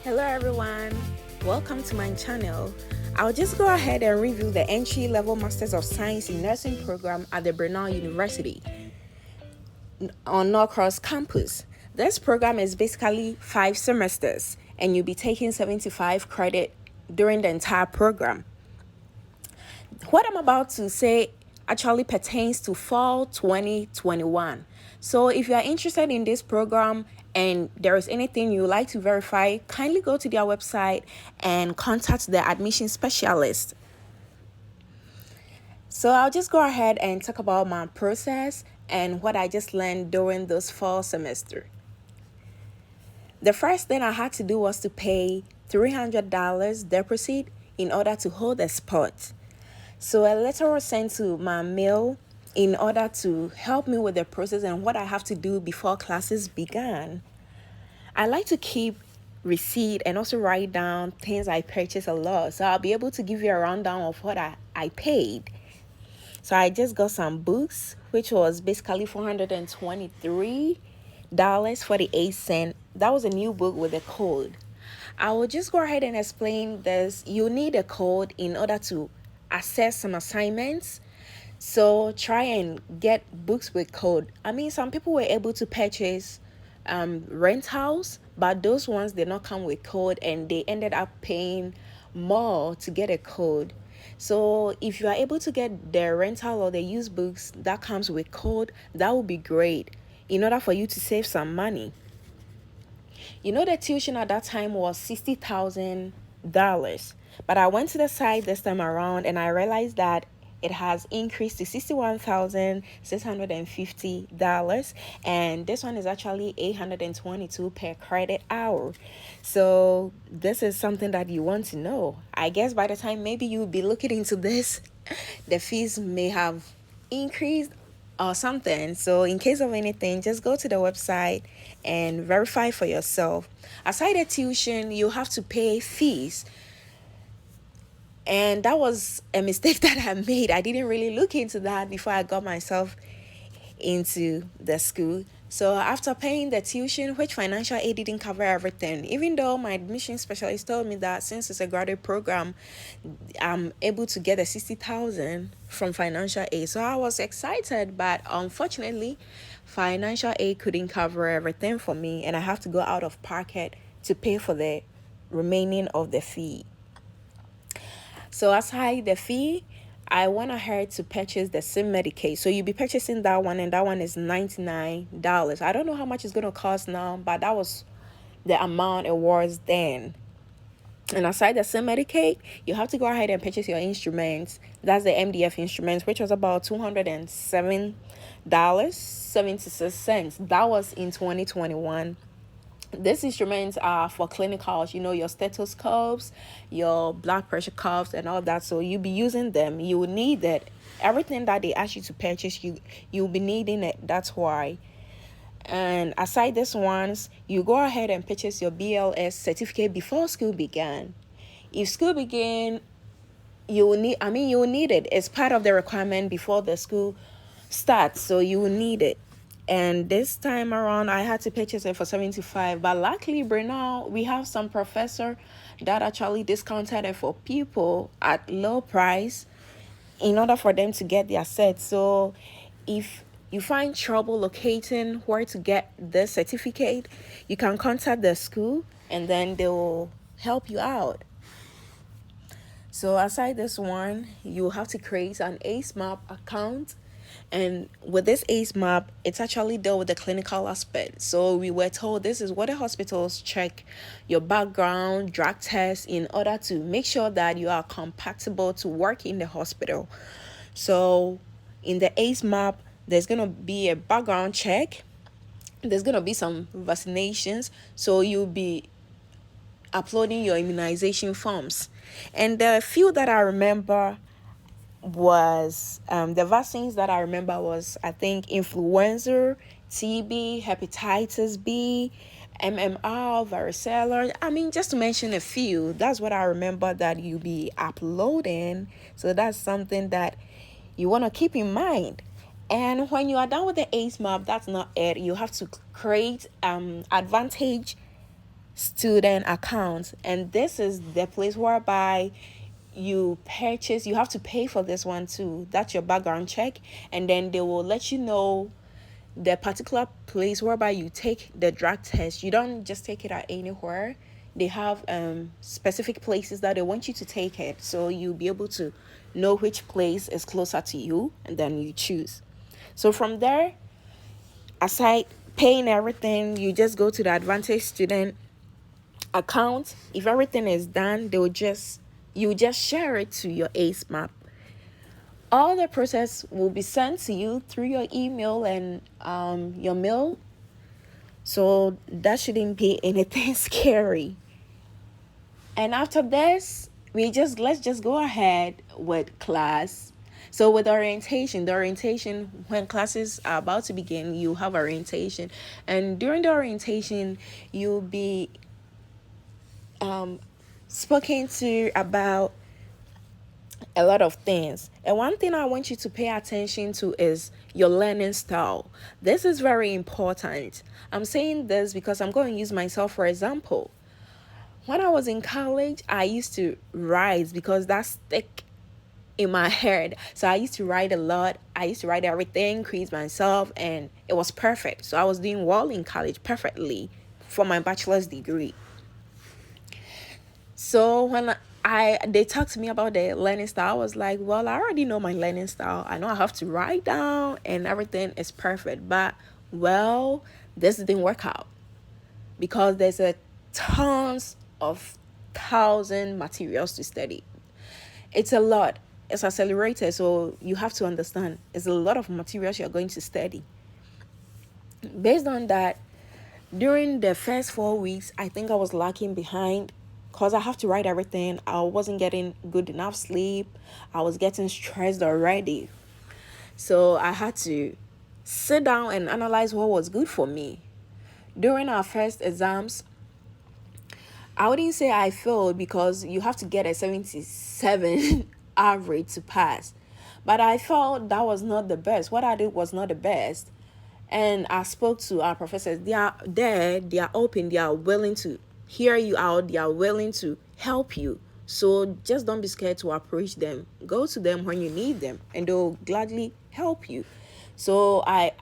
Hello everyone, welcome to my channel. I'll just go ahead and review the entry-level Masters of Science in Nursing program at the Brenau University on Norcross campus. This program is basically 5 semesters and you'll be taking 75 credit during the entire program. What I'm about to say actually pertains to fall 2021. So if you are interested in this program and there is anything you would like to verify, kindly go to their website and contact the admission specialist. So I'll just go ahead and talk about my process and what I just learned during this fall semester. The first thing I had to do was to pay $300 deposit in order to hold a spot. So a letter was sent to my mail in order to help me with the process and what I have to do before classes began. I like to keep receipt and also write down things I purchase a lot. So I'll be able to give you a rundown of what I paid. So I just got some books, which was basically $423.48. That was a new book with a code. I will just go ahead and explain this. You need a code in order to access some assignments. So try and get books with code. I mean, some people were able to purchase rentals, but those ones did not come with code and they ended up paying more to get a code. So if you are able to get the rental or the used books that comes with code, that would be great in order for you to save some money. The tuition at that time was $60,000, but I went to the site this time around and I realized that it has increased to $61,650, and this one is actually $822 per credit hour. So this is something that you want to know. I guess by the time maybe you'll be looking into this, the fees may have increased or something. So in case of anything, just go to the website and verify for yourself. Aside the tuition, you have to pay fees. And that was a mistake that I made. I didn't really look into that before I got myself into the school. So after paying the tuition, which financial aid didn't cover everything, even though my admission specialist told me that since it's a graduate program, I'm able to get a $60,000 from financial aid. So I was excited, but unfortunately, financial aid couldn't cover everything for me, and I have to go out of pocket to pay for the remaining of the fee. So aside the fee, I went ahead to purchase the SIM Medicaid. So you'll be purchasing that one, and that one is $99. I don't know how much it's going to cost now, but that was the amount it was then. And aside the SIM Medicaid, you have to go ahead and purchase your instruments. That's the MDF instruments, which was about $207.76. That was in 2021. These instruments are for clinicals, your stethoscopes, your blood pressure cuffs, and all that. So you'll be using them. You will need it. Everything that they ask you to purchase, you'll be needing it. That's why. And aside these ones, you go ahead and purchase your BLS certificate before school began. If school began, you will need it. It's part of the requirement before the school starts. So you will need it. And this time around, I had to purchase it for $75. But luckily, Brenau, we have some professor that actually discounted it for people at low price in order for them to get their set. So if you find trouble locating where to get the certificate, you can contact the school and then they will help you out. So aside this one, you have to create an AceMap account. And with this AceMap, it's actually dealt with the clinical aspect. So we were told this is what the hospitals check your background, drug tests, in order to make sure that you are compatible to work in the hospital. So in the AceMap, there's going to be a background check. There's going to be some vaccinations. So you'll be uploading your immunization forms. And the few that I remember was the vaccines that I remember was, I think, influenza, TB, hepatitis B, MMR, varicella. Just to mention a few. That's what I remember that you'll be uploading. So that's something that you want to keep in mind. And when you are done with the AceMap, that's not it. You have to create advantage student account, and this is the place whereby you have to pay for this one too. That's your background check, and then they will let you know the particular place whereby you take the drug test. You don't just take it at anywhere. They have specific places that they want you to take it, so you'll be able to know which place is closer to you, and then you choose. So from there, aside paying everything, you just go to the advantage student account. If everything is done, you just share it to your ace map. All the process will be sent to you through your email and your mail, so that shouldn't be anything scary. And after this, let's just go ahead with class. So with orientation, when classes are about to begin, you have orientation, and during the orientation, you'll be spoken to about a lot of things. And one thing I want you to pay attention to is your learning style. This is very important. I'm saying this because I'm going to use myself for example. When I was in college, I used to write because that's stick in my head. So I used to write a lot. I used to write everything, create myself, and it was perfect. So I was doing well in college perfectly for my bachelor's degree. So when they talked to me about the learning style, I was like, well, I already know my learning style. I know I have to write down and everything is perfect. But well, this didn't work out because there's a tons of thousand materials to study. It's a lot. It's accelerated, so you have to understand it's a lot of materials you're going to study. Based on that, during the first 4 weeks, I think I was lacking behind because I have to write everything. I wasn't getting good enough sleep. I was getting stressed already. So I had to sit down and analyze what was good for me. During our first exams, I wouldn't say I failed because you have to get a 77 average to pass. But I felt that was not the best. What I did was not the best. And I spoke to our professors. They are there, they are open, they are willing to hear you out, they are willing to help you. So just don't be scared to approach them. Go to them when you need them, and they'll gladly help you. So I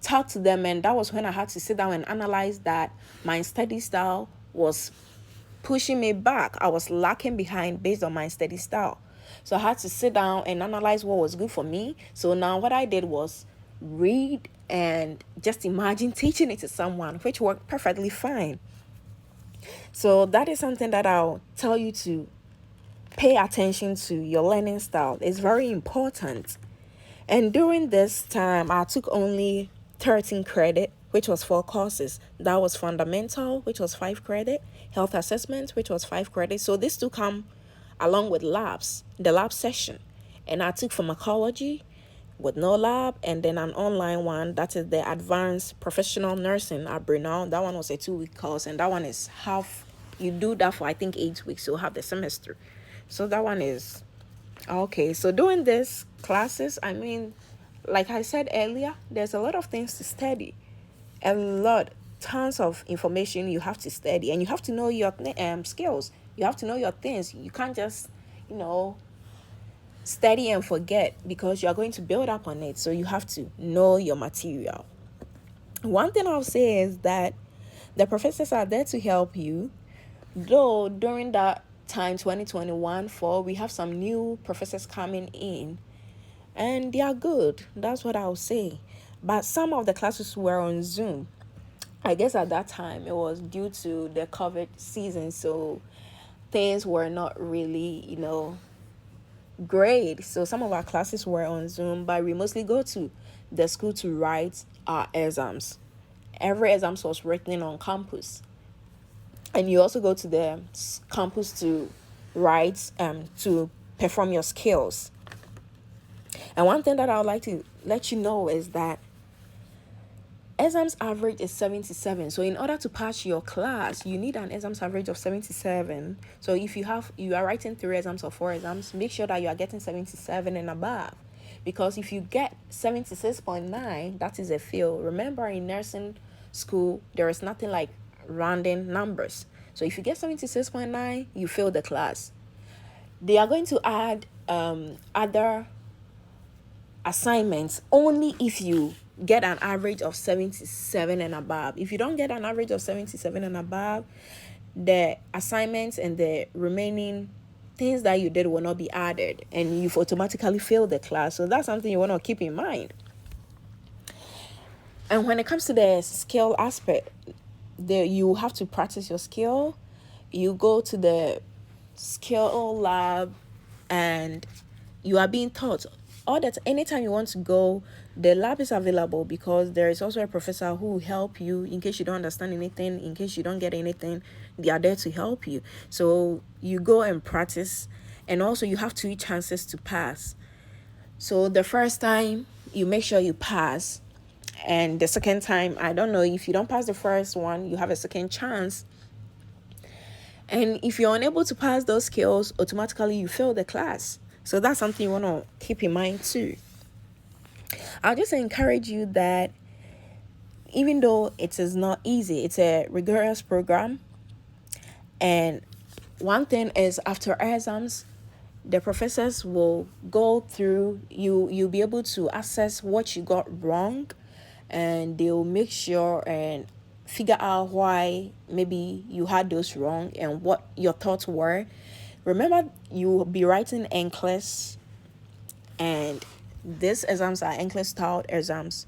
talked to them, and that was when I had to sit down and analyze that my study style was pushing me back. I was lacking behind based on my study style. So I had to sit down and analyze what was good for me. So now what I did was read and just imagine teaching it to someone, which worked perfectly fine. So that is something that I'll tell you to pay attention to your learning style. It's very important. And during this time, I took only 13 credit, which was 4 courses. That was fundamental, which was 5 credit, health assessment, which was 5 credit. So these two come along with labs, the lab session. And I took pharmacology with no lab, and then an online one, that is the advanced professional nursing at Brenau. That one was a 2-week course, and that one is half. You do that for I think 8 weeks, so half the semester. So that one is okay. So doing this classes, I mean, like I said earlier, there's a lot of things to study, a lot, tons of information you have to study, and you have to know your skills. You have to know your things. You can't just, study and forget, because you are going to build up on it. So you have to know your material. One thing I'll say is that the professors are there to help you. Though during that time, 2021 fall, we have some new professors coming in, and they are good. That's what I'll say. But some of the classes were on Zoom. I guess at that time it was due to the COVID season, so things were not really, great. So some of our classes were on Zoom, but we mostly go to the school to write our exams. Every exam was written on campus, and you also go to the campus to write, to perform your skills. And one thing that I would like to let you know is that exams average is 77. So in order to pass your class, you need an exams average of 77. So if you are writing 3 exams or 4 exams, make sure that you are getting 77 and above. Because if you get 76.9, that is a fail. Remember, in nursing school, there is nothing like rounding numbers. So if you get 76.9, you fail the class. They are going to add other assignments only if you get an average of 77 and above. If you don't get an average of 77 and above, the assignments and the remaining things that you did will not be added, and you've automatically failed the class. So that's something you want to keep in mind. And when it comes to the skill aspect, you have to practice your skill. You go to the skill lab and you are being taught. All that anytime you want to go, the lab is available, because there is also a professor who will help you in case you don't understand anything, in case you don't get anything. They are there to help you. So you go and practice, and also you have 2 chances to pass. So the first time you make sure you pass, and the second time, I don't know, if you don't pass the first one, you have a second chance. And if you're unable to pass those skills, automatically you fail the class. So that's something you want to keep in mind too. I'll just encourage you that even though it is not easy, it's a rigorous program. And one thing is, after exams, the professors will go through, you'll be able to assess what you got wrong, and they'll make sure and figure out why maybe you had those wrong and what your thoughts were. Remember, you will be writing NCLEX, and these exams are NCLEX style exams.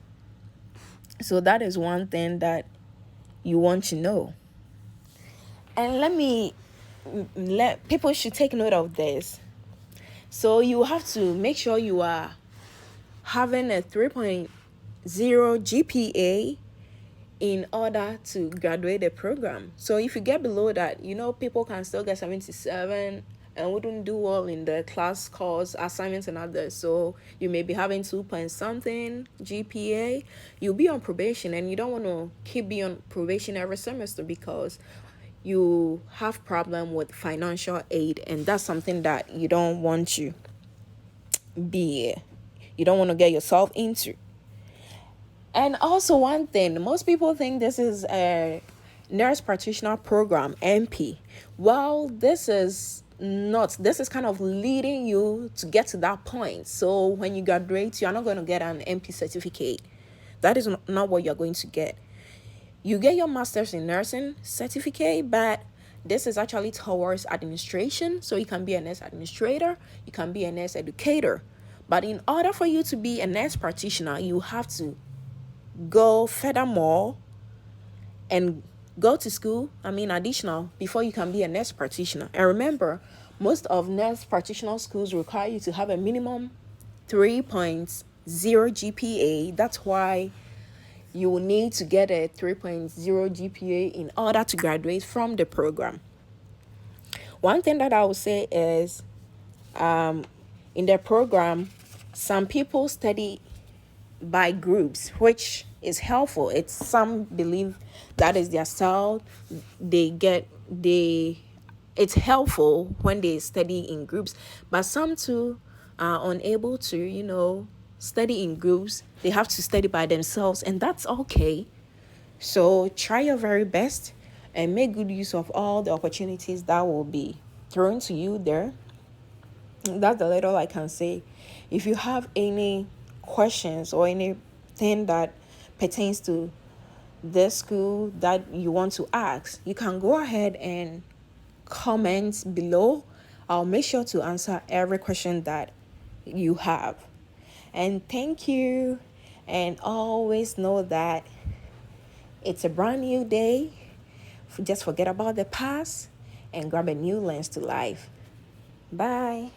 So that is one thing that you want to know. And let people should take note of this. So you have to make sure you are having a 3.0 GPA in order to graduate the program. So if you get below that, people can still get 77 and wouldn't do well in the class course, assignments and others. So you may be having 2 point something GPA. You'll be on probation, and you don't want to keep being on probation every semester, because you have problem with financial aid, and that's something that you don't want to get yourself into. And also, one thing, most people think this is a nurse practitioner program, NP. Well, this is not. This is kind of leading you to get to that point. So when you graduate, you are not going to get an NP certificate. That is not what you're going to get. You get your master's in nursing certificate, but this is actually towards administration. So you can be a nurse administrator, you can be a nurse educator. But in order for you to be a nurse practitioner, you have to go furthermore and go to school, additional, before you can be a nurse practitioner. And remember, most of nurse practitioner schools require you to have a minimum 3.0 GPA. That's why you will need to get a 3.0 GPA in order to graduate from the program. One thing that I would say is, in the program, some people study by groups, which is helpful. Some believe that is their style. It's helpful when they study in groups, but some too are unable to, study in groups. They have to study by themselves, and that's okay. So try your very best and make good use of all the opportunities that will be thrown to you there. That's the little I can say. If you have any questions or anything that pertains to this school that you want to ask, you can go ahead and comment below. I'll make sure to answer every question that you have. And thank you. And always know that it's a brand new day. Just forget about the past and grab a new lens to life. Bye.